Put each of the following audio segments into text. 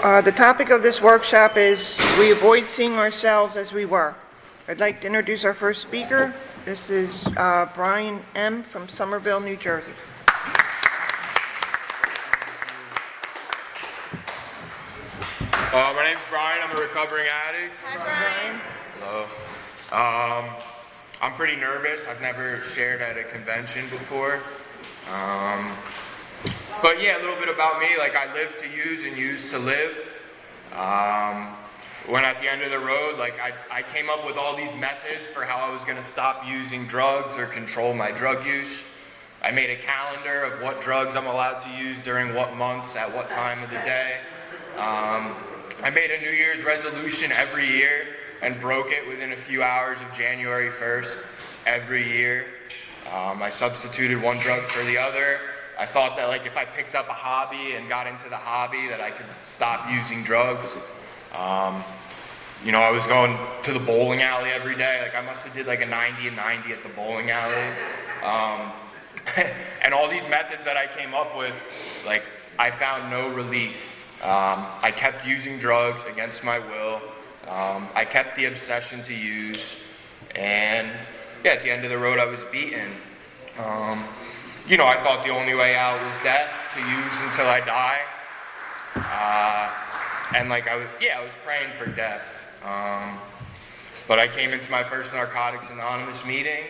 The topic of this workshop is we avoid seeing ourselves as we were. I'd like to introduce our first speaker. This is Brian M. from Somerville, New Jersey. My name's Brian. I'm a recovering addict. Hi, Brian. Hello. I'm pretty nervous. I've never shared at a convention before. But yeah, a little bit about me. Like, I live to use and use to live. When at the end of the road, like, I came up with all these methods for how I was going to stop using drugs or control my drug use. I made a calendar of what drugs I'm allowed to use during what months at what time of the day. I made a New Year's resolution every year and broke it within a few hours of January 1st every year. I substituted one drug for the other. I thought that, like, if I picked up a hobby and got into the hobby, that I could stop using drugs. I was going to the bowling alley every day. Like, I must have did like a 90 and 90 at the bowling alley. And all these methods that I came up with, like, I found no relief. I kept using drugs against my will. I kept the obsession to use. And yeah, at the end of the road, I was beaten. I thought the only way out was death, to use until I die. I was praying for death. But I came into my first Narcotics Anonymous meeting,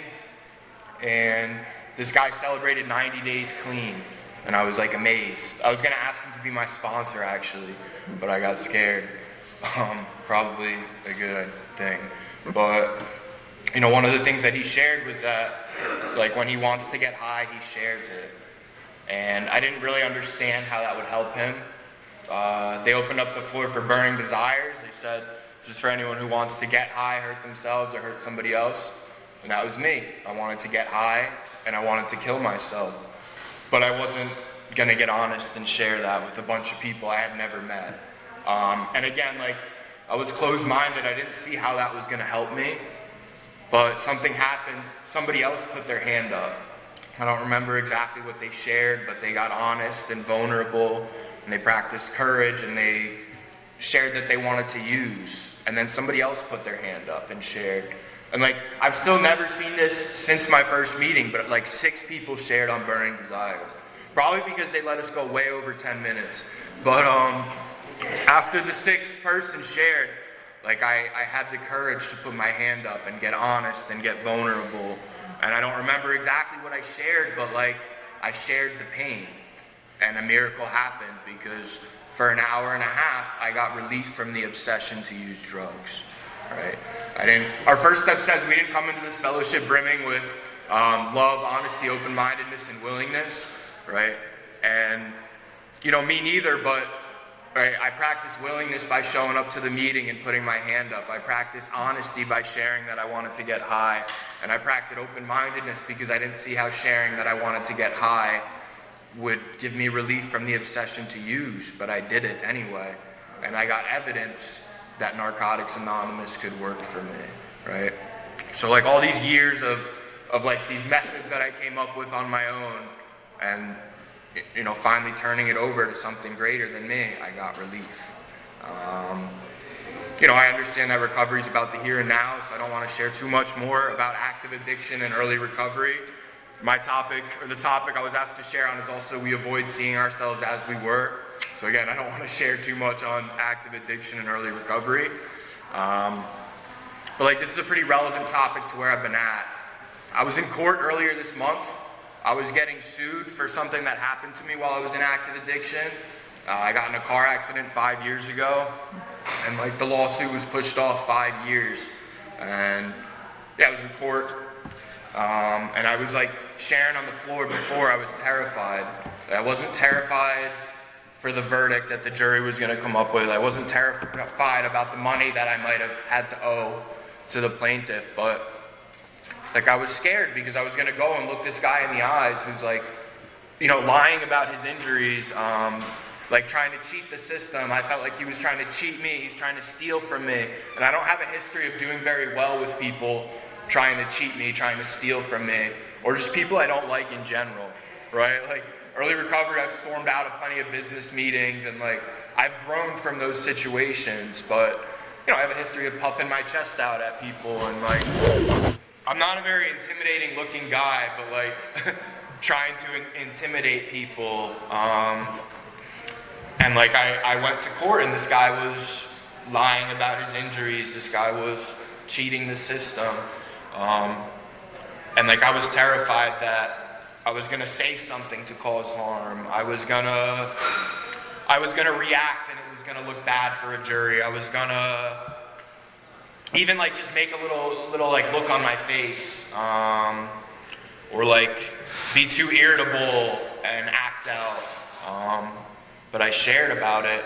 and this guy celebrated 90 days clean, and I was like amazed. I was gonna ask him to be my sponsor actually, but I got scared. Probably a good thing. But one of the things that he shared was that, like, when he wants to get high, he shares it. And I didn't really understand how that would help him. They opened up the floor for burning desires. They said, this is for anyone who wants to get high, hurt themselves, or hurt somebody else. And that was me. I wanted to get high, and I wanted to kill myself. But I wasn't going to get honest and share that with a bunch of people I had never met. And again, like, I was closed-minded. I didn't see how that was going to help me. But something happened. Somebody else put their hand up. I don't remember exactly what they shared, but they got honest and vulnerable, and they practiced courage, and they shared that they wanted to use. And then somebody else put their hand up and shared. And, like, I've still never seen this since my first meeting, but like 6 people shared on burning desires. Probably because they let us go way over 10 minutes. But after the 6th person shared, like, I had the courage to put my hand up and get honest and get vulnerable. And I don't remember exactly what I shared, but, like, I shared the pain. And a miracle happened, because for an hour and a half, I got relief from the obsession to use drugs, right? Our first step says we didn't come into this fellowship brimming with love, honesty, open-mindedness, and willingness, right? And, me neither, but right, I practiced willingness by showing up to the meeting and putting my hand up. I practiced honesty by sharing that I wanted to get high. And I practiced open-mindedness because I didn't see how sharing that I wanted to get high would give me relief from the obsession to use, but I did it anyway. And I got evidence that Narcotics Anonymous could work for me, right? So, like, all these years of like these methods that I came up with on my own, and finally turning it over to something greater than me, I got relief. I understand that recovery is about the here and now, so I don't want to share too much more about active addiction and early recovery. My topic, or the topic I was asked to share on, is also we avoid seeing ourselves as we were. So again, I don't want to share too much on active addiction and early recovery. But like, this is a pretty relevant topic to where I've been at. I was in court earlier this month. I was getting sued for something that happened to me while I was in active addiction. I got in a car accident 5 years ago, and like, the lawsuit was pushed off 5 years. And yeah, I was in court. And I was like sharing on the floor before. I was terrified. I wasn't terrified for the verdict that the jury was going to come up with. I wasn't terrified about the money that I might have had to owe to the plaintiff, but like, I was scared because I was going to go and look this guy in the eyes who's like, lying about his injuries, like trying to cheat the system. I felt like he was trying to cheat me. He's trying to steal from me. And I don't have a history of doing very well with people trying to cheat me, trying to steal from me, or just people I don't like in general, right? Like, early recovery, I've stormed out of plenty of business meetings, and like I've grown from those situations. But I have a history of puffing my chest out at people, and like I'm not a very intimidating looking guy, but like trying to intimidate people. And like I went to court, and this guy was lying about his injuries. This guy was cheating the system. And like I was terrified that I was gonna say something to cause harm. I was gonna react, and it was gonna look bad for a jury. I was gonna even like just make a little like look on my face, or like be too irritable and act out. But I shared about it,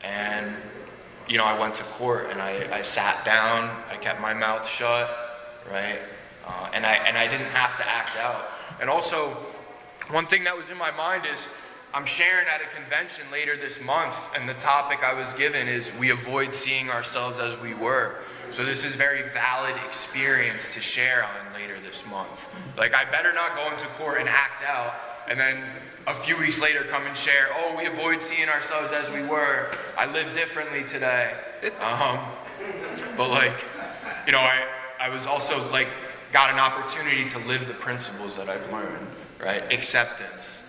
and I went to court, and I sat down. I kept my mouth shut, right? And I didn't have to act out. And also, one thing that was in my mind is I'm sharing at a convention later this month, and the topic I was given is we avoid seeing ourselves as we were. So this is very valid experience to share on later this month. Like I better not go into court and act out, and then a few weeks later come and share, oh, we avoid seeing ourselves as we were. I live differently today. But like, I was also like, got an opportunity to live the principles that I've learned, right? Acceptance.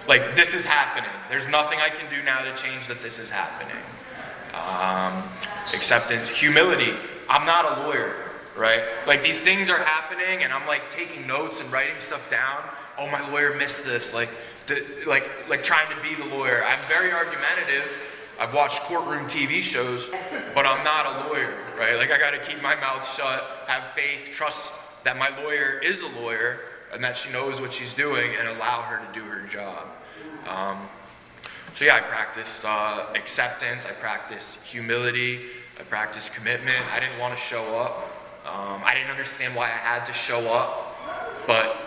Like this is happening. There's nothing I can do now to change that this is happening. Acceptance, humility. I'm not a lawyer, right? Like these things are happening, and I'm like taking notes and writing stuff down. Oh, my lawyer missed this. Like trying to be the lawyer. I'm very argumentative. I've watched courtroom TV shows, but I'm not a lawyer, right? Like I got to keep my mouth shut, have faith, trust that my lawyer is a lawyer, and that she knows what she's doing, and allow her to do her job. So yeah, I practiced acceptance, I practiced humility, I practiced commitment. I didn't want to show up. I didn't understand why I had to show up, but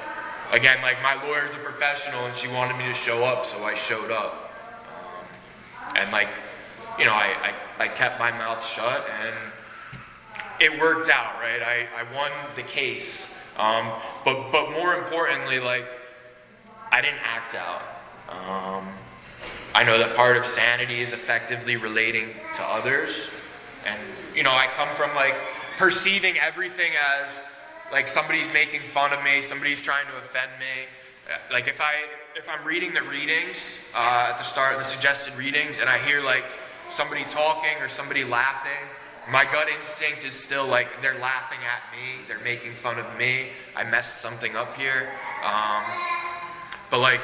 again, like my lawyer's a professional, and she wanted me to show up, so I showed up. And like, I kept my mouth shut, and it worked out, right? I won the case. But more importantly, like, I didn't act out. I know that part of sanity is effectively relating to others. And, I come from like perceiving everything as like somebody's making fun of me, somebody's trying to offend me. Like if I'm reading the readings, at the start, the suggested readings, and I hear like somebody talking or somebody laughing, my gut instinct is still like, they're laughing at me, they're making fun of me, I messed something up here. But like,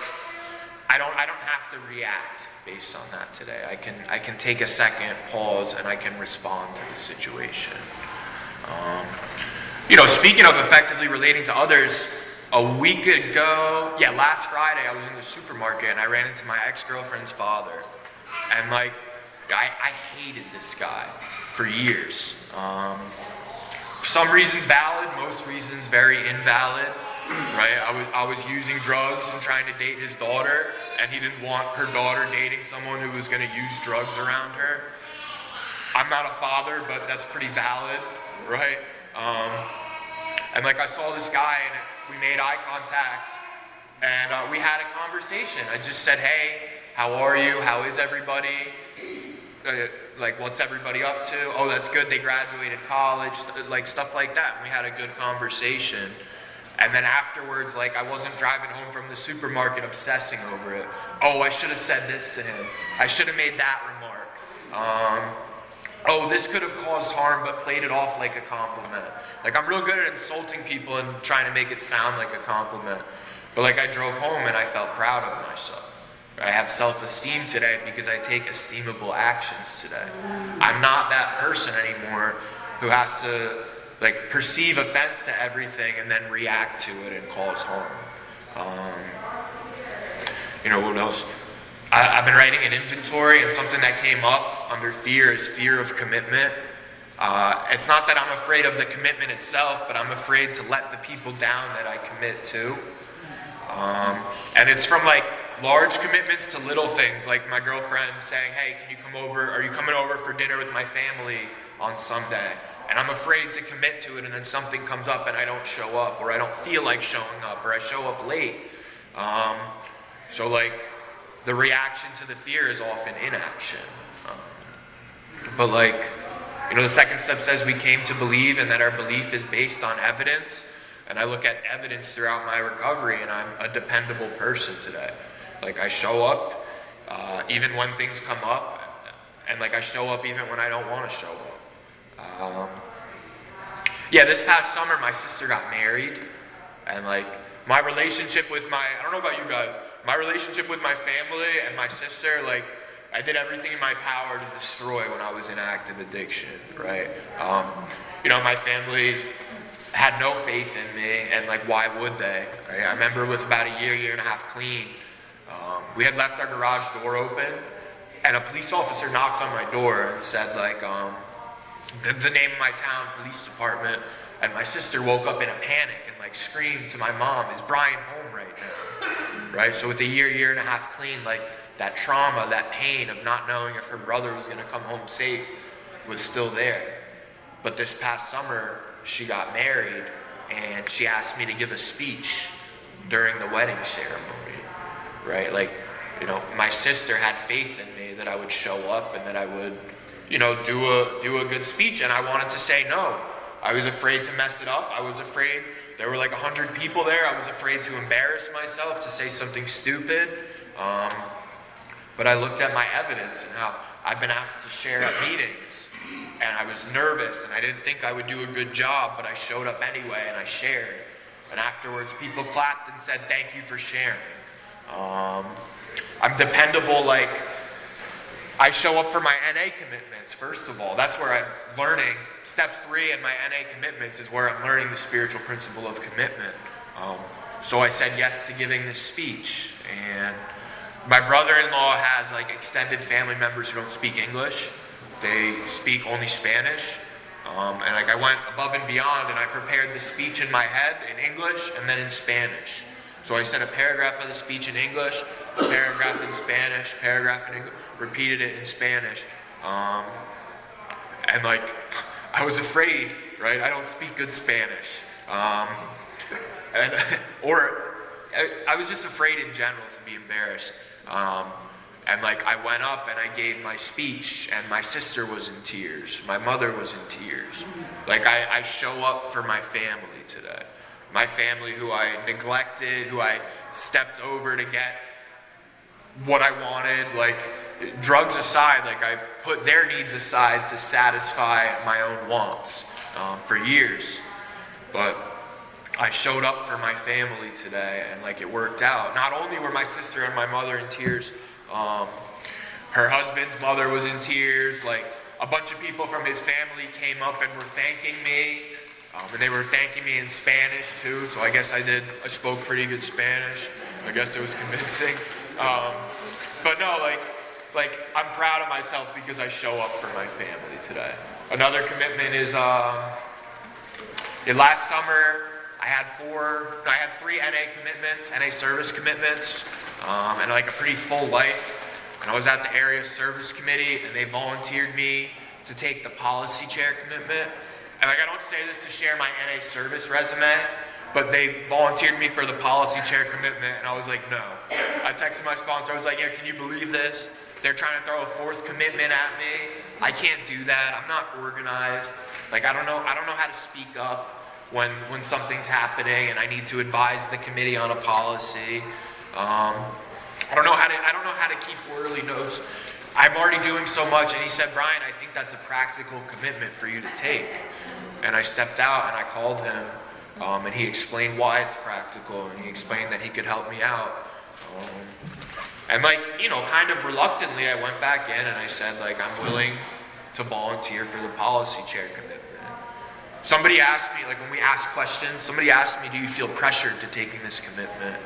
I don't have to react based on that today. I can take a second, pause, and I can respond to the situation. Speaking of effectively relating to others, a week ago, last Friday, I was in the supermarket and I ran into my ex-girlfriend's father. And like, I hated this guy for years. Some reasons valid, most reasons very invalid, right? I was using drugs and trying to date his daughter, and he didn't want her daughter dating someone who was gonna use drugs around her. I'm not a father, but that's pretty valid, right? And like I saw this guy, and we made eye contact, and we had a conversation. I just said, hey, how are you? How is everybody? Like, what's everybody up to? Oh, that's good, they graduated college, like stuff like that. And we had a good conversation. And then afterwards, like, I wasn't driving home from the supermarket obsessing over it. Oh, I should have said this to him. I should have made that remark. Oh, this could have caused harm, but played it off like a compliment. Like, I'm real good at insulting people and trying to make it sound like a compliment. But like, I drove home and I felt proud of myself. I have self-esteem today because I take esteemable actions today. I'm not that person anymore who has to like perceive offense to everything and then react to it and cause harm. What else? I've been writing an inventory, and something that came up under fear is fear of commitment. It's not that I'm afraid of the commitment itself, but I'm afraid to let the people down that I commit to. And it's from like large commitments to little things, like my girlfriend saying, hey, can you come over? Are you coming over for dinner with my family on Sunday? And I'm afraid to commit to it, and then something comes up and I don't show up, or I don't feel like showing up, or I show up late. So like the reaction to the fear is often inaction. But like, the second step says we came to believe, and that our belief is based on evidence. And I look at evidence throughout my recovery, and I'm a dependable person today. Like I show up, even when things come up, and like I show up even when I don't want to show up. This past summer my sister got married, and like my relationship with I don't know about you guys, my relationship with my family and my sister, like I did everything in my power to destroy when I was in active addiction, right? My family had no faith in me, and like why would they, right? I remember with about a year and a half clean, we had left our garage door open, and a police officer knocked on my door and said like, the name of my town police department, and my sister woke up in a panic and like screamed to my mom, "Is Brian home right now?" Right? So with a year and a half clean, like that trauma, that pain of not knowing if her brother was going to come home safe was still there. But this past summer, she got married, and she asked me to give a speech during the wedding ceremony, right? Like, my sister had faith in me that I would show up and that I would, do a good speech, and I wanted to say no. I was afraid to mess it up. I was afraid. There were like 100 people there. I was afraid to embarrass myself, to say something stupid. But I looked at my evidence and how I've been asked to share at meetings, and I was nervous, and I didn't think I would do a good job, but I showed up anyway, and I shared. And afterwards, people clapped and said, "Thank you for sharing." I'm dependable. Like, I show up for my NA commitments, first of all. That's where I'm learning. Step 3 in my NA commitments is where I'm learning the spiritual principle of commitment. So I said yes to giving this speech. And my brother-in-law has like extended family members who don't speak English. They speak only Spanish. And like I went above and beyond, and I prepared the speech in my head in English and then in Spanish. So I said a paragraph of the speech in English, a paragraph in Spanish, paragraph in English, repeated it in Spanish. And like, I was afraid, right? I don't speak good Spanish. I was just afraid in general to be embarrassed. And like, I went up and I gave my speech, and my sister was in tears. My mother was in tears. Like, I show up for my family today. My family who I neglected, who I stepped over to get what I wanted, like drugs aside, like I put their needs aside to satisfy my own wants for years. But I showed up for my family today, and like it worked out. Not only were my sister and my mother in tears, her husband's mother was in tears. Like a bunch of people from his family came up and were thanking me. And they were thanking me in Spanish too, so I guess I spoke pretty good Spanish. I guess it was convincing. But no, like I'm proud of myself because I show up for my family today. Another commitment is, last summer I had 3 NA commitments, NA service commitments, and like a pretty full life. And I was at the area service committee, and they volunteered me to take the policy chair commitment. And like, I don't say this to share my NA service resume, but they volunteered me for the policy chair commitment, and I was like, no. I texted my sponsor, I was like, yeah, can you believe this? They're trying to throw a 4th commitment at me. I can't do that. I'm not organized. Like, I don't know how to speak up when something's happening and I need to advise the committee on a policy. I don't know how to keep orderly notes. I'm already doing so much. And he said, Brian, I think that's a practical commitment for you to take. And I stepped out and I called him, and he explained why it's practical, and he explained that he could help me out. And like, kind of reluctantly, I went back in and I said, like, I'm willing to volunteer for the policy chair commitment. Somebody asked me, like when we ask questions, somebody asked me, do you feel pressured to taking this commitment?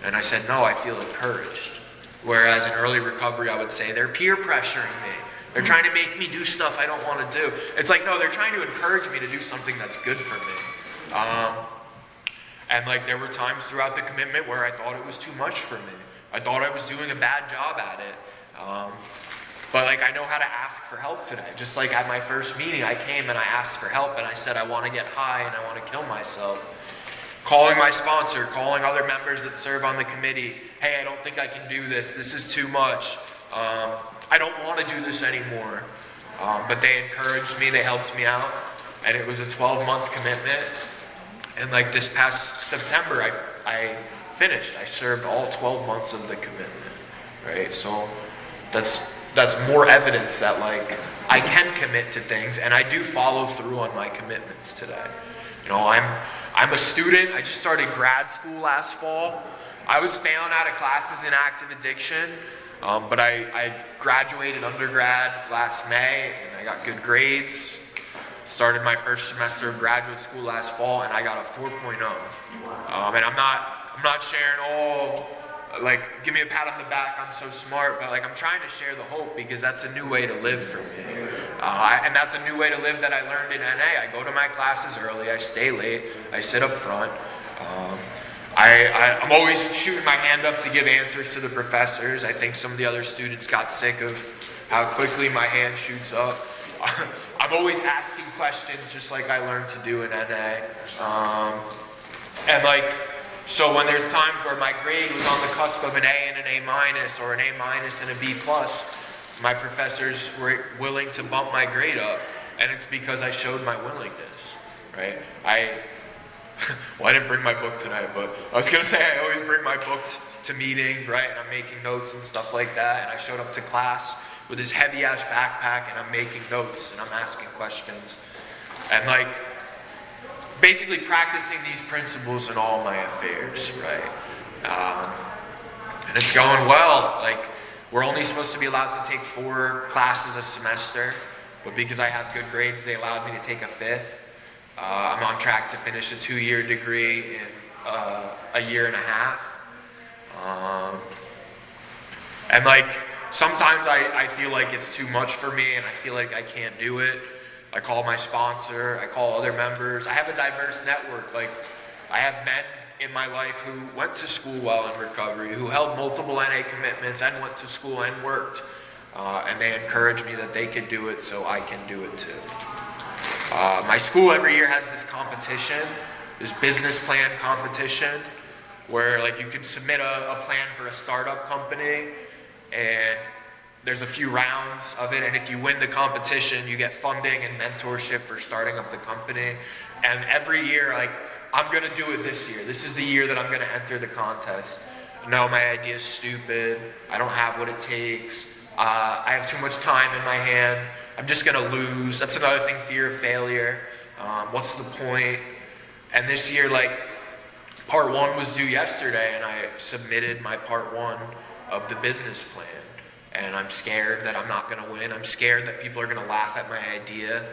And I said, no, I feel encouraged. Whereas in early recovery, I would say they're peer pressuring me. They're trying to make me do stuff I don't want to do. It's like, no, they're trying to encourage me to do something that's good for me. And like there were times throughout the commitment where I thought it was too much for me. I thought I was doing a bad job at it. But like I know how to ask for help today. Just like at my first meeting, I came and I asked for help and I said I want to get high and I want to kill myself. calling my sponsor, calling other members that serve on the committee, hey, I don't think I can do this. This is too much. I don't want to do this anymore. But they encouraged me, they helped me out, and it was a 12-month commitment. And like this past September, I finished. I served all 12 months of the commitment, right? So that's more evidence that like I can commit to things, and I do follow through on my commitments today. You know, I'm a student. I just started grad school last fall. I was failing out of classes in active addiction, but I graduated undergrad last May, and I got good grades. Started my first semester of graduate school last fall, and I got a 4.0. And I'm not sharing like, give me a pat on the back, I'm so smart, but like I'm trying to share the hope because that's a new way to live for me. And that's a new way to live that I learned in NA. I go to my classes early, I stay late, I sit up front. I'm always shooting my hand up to give answers to the professors. I think some of the other students got sick of how quickly my hand shoots up. I'm always asking questions just like I learned to do in NA. And like, so when there's times where my grade was on the cusp of an A and an A minus or an A minus and a B plus, my professors were willing to bump my grade up, and it's because I showed my willingness, right? Well, I didn't bring my book today, but I was going to say I always bring my book to meetings, right? And I'm making notes and stuff like that, and I showed up to class with this heavy-ass backpack, and I'm making notes, and I'm asking questions. And like, basically practicing these principles in all my affairs, right? And it's going well. Like, we're only supposed to be allowed to take 4 classes a semester, but because I have good grades, they allowed me to take a 5th. I'm on track to finish a 2-year degree in a year and a half. And like, sometimes I feel like it's too much for me and I feel like I can't do it. I call my sponsor, I call other members. I have a diverse network. Like, I have men in my life who went to school while in recovery, who held multiple NA commitments and went to school and worked. And they encourage me that they can do it, so I can do it too. My school every year has this competition, this business plan competition, where like you can submit a plan for a startup company, and there's a few rounds of it, and if you win the competition, you get funding and mentorship for starting up the company. And every year, like, I'm gonna do it this year. This is the year that I'm gonna enter the contest. No, my idea is stupid. I don't have what it takes. I have too much time in my hand. I'm just gonna lose. That's another thing, fear of failure. What's the point? And this year, like, part 1 was due yesterday, and I submitted my part 1 of the business plan. And I'm scared that I'm not gonna win. I'm scared that people are gonna laugh at my idea.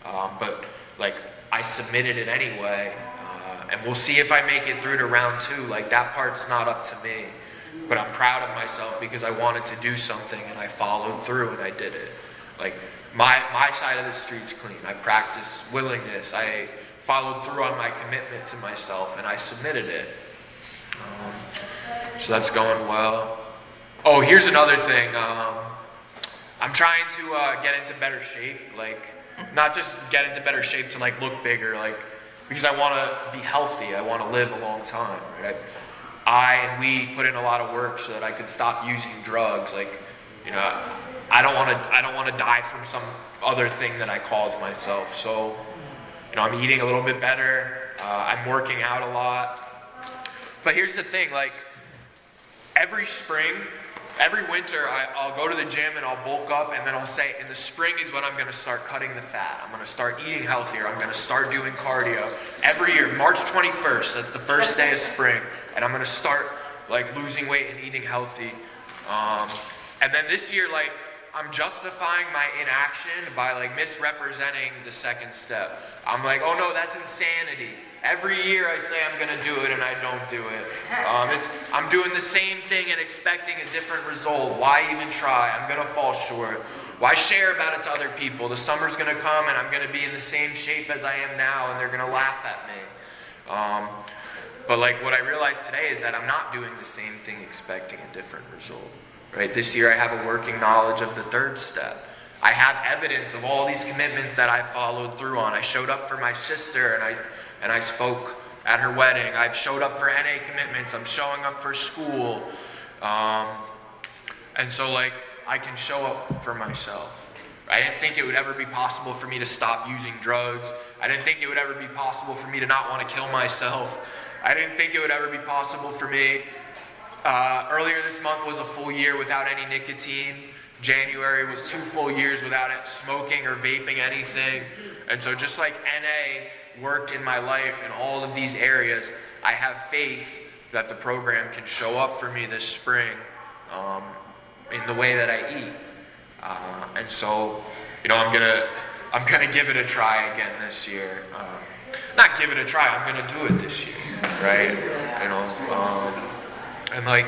But like, I submitted it anyway. And we'll see if I make it through to round 2. Like, that part's not up to me. But I'm proud of myself because I wanted to do something and I followed through and I did it. Like, my side of the street's clean. I practiced willingness. I followed through on my commitment to myself and I submitted it. So that's going well. Oh, here's another thing. I'm trying to get into better shape. Like, not just get into better shape to like look bigger, like, because I want to be healthy. I want to live a long time. Right? We put in a lot of work so that I could stop using drugs. Like, you know, I don't want to die from some other thing that I caused myself. So, you know, I'm eating a little bit better. I'm working out a lot. But here's the thing, like, every spring, every winter, I'll go to the gym and I'll bulk up, and then I'll say, in the spring is when I'm going to start cutting the fat. I'm going to start eating healthier. I'm going to start doing cardio. Every year, March 21st, that's the first day of spring, and I'm going to start like losing weight and eating healthy. And then this year, like, I'm justifying my inaction by like misrepresenting the second step. I'm like, oh no, that's insanity. Every year I say I'm gonna do it and I don't do it. I'm doing the same thing and expecting a different result. Why even try? I'm gonna fall short. Why share about it to other people? The summer's gonna come and I'm gonna be in the same shape as I am now and they're gonna laugh at me. But like, what I realized today is that I'm not doing the same thing expecting a different result. Right? This year I have a working knowledge of the third step. I have evidence of all these commitments that I followed through on. I showed up for my sister and I spoke at her wedding. I've showed up for NA commitments. I'm showing up for school. And so like, I can show up for myself. I didn't think it would ever be possible for me to stop using drugs. I didn't think it would ever be possible for me to not want to kill myself. I didn't think it would ever be possible for me. Earlier this month was a full year without any nicotine. January was 2 full years without smoking or vaping anything. And so just like NA worked in my life in all of these areas, I have faith that the program can show up for me this spring in the way that I eat. And so, you know, I'm gonna give it a try again this year. Not give it a try, I'm gonna do it this year, right? You know, and like,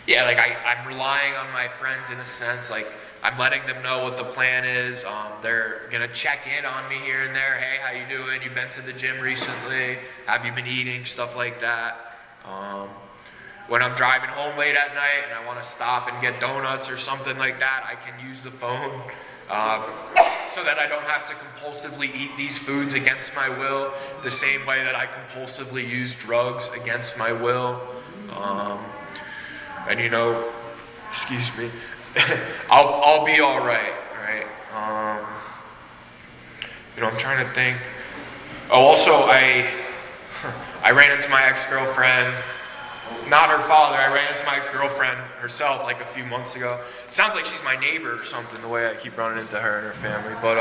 yeah, like I'm relying on my friends in a sense. Like, I'm letting them know what the plan is. They're gonna check in on me here and there. Hey, how you doing? You been to the gym recently? Have you been eating? Stuff like that. When I'm driving home late at night and I want to stop and get donuts or something like that, I can use the phone so that I don't have to compulsively eat these foods against my will, the same way that I compulsively use drugs against my will. And you know, excuse me, I'll be all right, right? You know, I'm trying to think. Oh, also, I ran into my ex-girlfriend. Not her father. I ran into my ex-girlfriend herself like a few months ago. It sounds like she's my neighbor or something, the way I keep running into her and her family. But,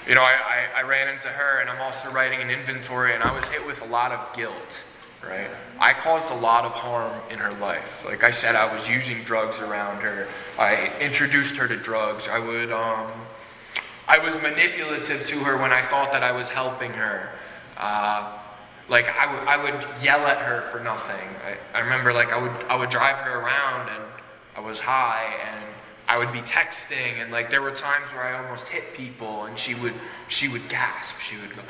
you know, I ran into her, and I'm also writing an inventory, and I was hit with a lot of guilt, right? I caused a lot of harm in her life. Like I said, I was using drugs around her. I introduced her to drugs. I was manipulative to her when I thought that I was helping her. Like I would yell at her for nothing. I remember like I would drive her around and I was high and I would be texting and like there were times where I almost hit people and she would gasp. She would go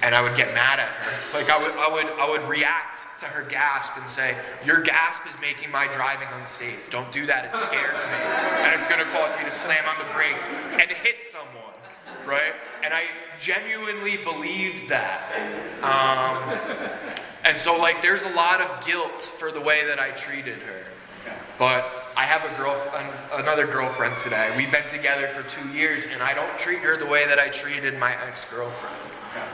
and I would get mad at her. Like I would react to her gasp and say, "Your gasp is making my driving unsafe. Don't do that. It scares me and it's going to cause me to slam on the brakes and hit someone." Right? And I genuinely believed that. And so like there's a lot of guilt for the way that I treated her. But I have another girlfriend today. We've been together for 2 years and I don't treat her the way that I treated my ex-girlfriend.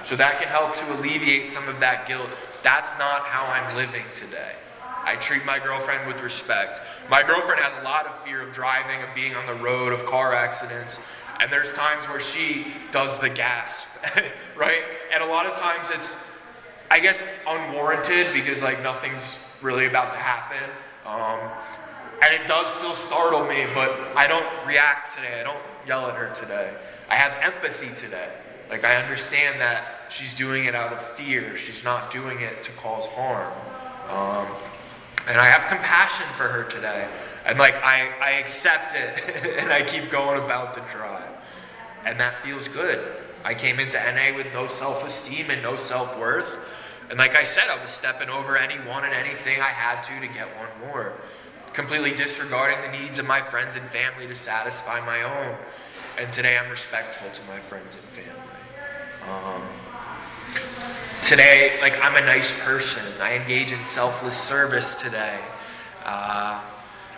So that can help to alleviate some of that guilt. That's not how I'm living today. I treat my girlfriend with respect. My girlfriend has a lot of fear of driving, of being on the road, of car accidents. And there's times where she does the gasp, right? And a lot of times it's, I guess, unwarranted because like nothing's really about to happen. And it does still startle me, but I don't react today. I don't yell at her today. I have empathy today. Like I understand that she's doing it out of fear. She's not doing it to cause harm. And I have compassion for her today. And like, I accept it and I keep going about the drive. And that feels good. I came into NA with no self-esteem and no self-worth. And like I said, I was stepping over anyone and anything I had to get one more. Completely disregarding the needs of my friends and family to satisfy my own. And today I'm respectful to my friends and family. Today, like I'm a nice person. I engage in selfless service today.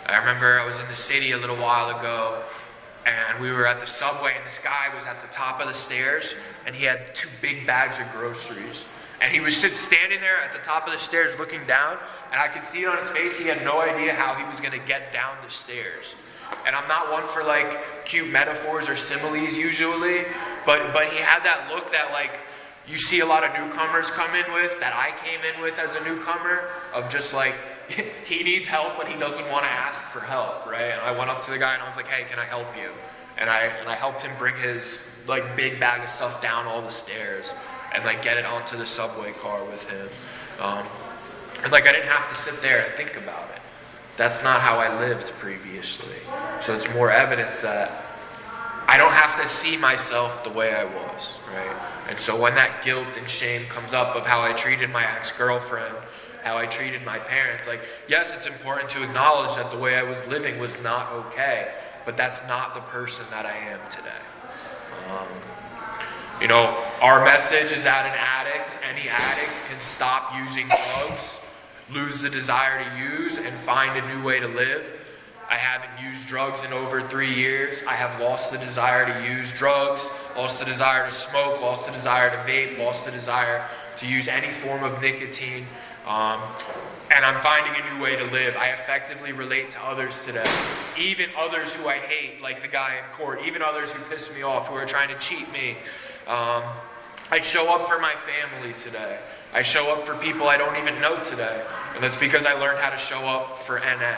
I remember I was in the city a little while ago and we were at the subway and this guy was at the top of the stairs and he had 2 big bags of groceries. And he was standing there at the top of the stairs looking down and I could see it on his face. He had no idea how he was going to get down the stairs. And I'm not one for like cute metaphors or similes usually, but he had that look that like you see a lot of newcomers come in with, that I came in with as a newcomer, of just like, he needs help, but he doesn't want to ask for help, right? And I went up to the guy and I was like, "Hey, can I help you?" And I helped him bring his like big bag of stuff down all the stairs and like get it onto the subway car with him. And like I didn't have to sit there and think about it. That's not how I lived previously. So it's more evidence that I don't have to see myself the way I was, right? And so when that guilt and shame comes up of how I treated my ex-girlfriend, how I treated my parents, like, yes, it's important to acknowledge that the way I was living was not okay, but that's not the person that I am today. You know, our message is at an addict. any addict can stop using drugs, lose the desire to use, and find a new way to live. I haven't used drugs in over 3 years. I have lost the desire to use drugs, lost the desire to smoke, lost the desire to vape, lost the desire to use any form of nicotine. And I'm finding a new way to live. I effectively relate to others today. Even others who I hate, like the guy in court, even others who piss me off, who are trying to cheat me. I show up for my family today. I show up for people I don't even know today. And that's because I learned how to show up for NA.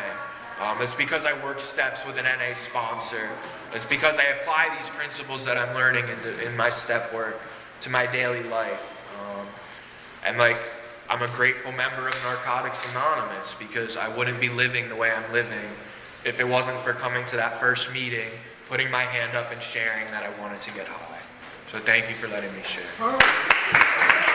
It's because I work steps with an NA sponsor. It's because I apply these principles that I'm learning in my step work to my daily life. And I'm a grateful member of Narcotics Anonymous because I wouldn't be living the way I'm living if it wasn't for coming to that first meeting, putting my hand up and sharing that I wanted to get high. So thank you for letting me share.